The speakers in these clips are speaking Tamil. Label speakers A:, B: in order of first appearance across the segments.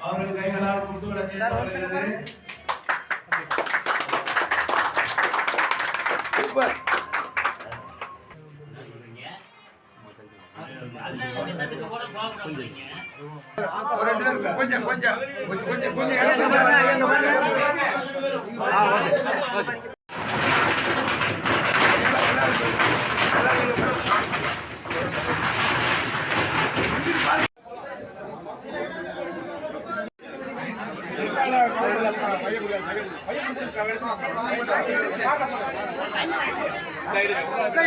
A: அவர்கள் கைகளால் குண்டுகளை தேர்ந்தெடுக்கிறது. கொஞ்சம் கொஞ்சம் கொஞ்சம் கொஞ்சம்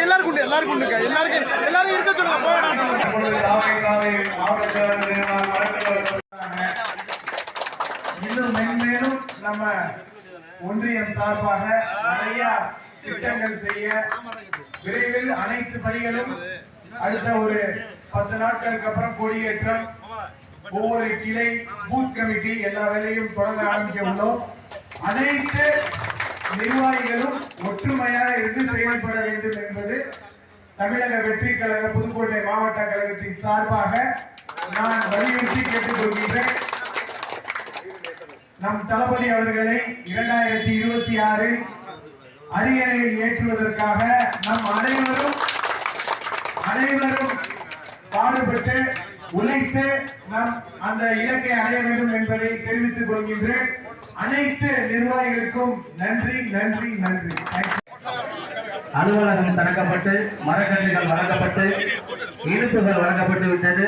A: எல்லாரும் எல்லாரும் இருக்க சொல்லுங்க. இன்னும் மென்மேலும் நம்ம ஒன்றியம் சார்பாக நிறைய திட்டங்கள் செய்ய விரைவில் அனைத்து பணிகளும் அடுத்த ஒரு 10 நாட்களுக்கு அப்புறம் கொடியேற்றம், ஒவ்வொரு கிளை பூத் கமிட்டி எல்லா வேலையும் தொடங்க ஆரம்பிக்க உள்ளோம். அனைத்து நிர்வாகிகளும் ஒற்றுமையாக இருந்து செயல்பட வேண்டும் என்பது தமிழக வெற்றி கழக புதுக்கோட்டை மாவட்ட கழகத்தின் சார்பாக நான் வலியுறுத்தி கேட்டுக்கொள்கின்றேன். நம் தளபதி அவர்களை 2026 அரியணையில் ஏற்றுவதற்காக நம் அனைவரும் பாடுபட்டு உழைத்து நம் அந்த இலக்கை அடைய வேண்டும் என்பதை தெரிவித்துக் கொள்கின்றேன். அனைத்து நிர்வாகிகளுக்கும் நன்றி நன்றி நன்றி.
B: அலுவலகம் திறக்கப்பட்டு மரக்கன்றுகள் வழங்கப்பட்டு இனிப்புகள் வழங்கப்பட்டு விட்டது.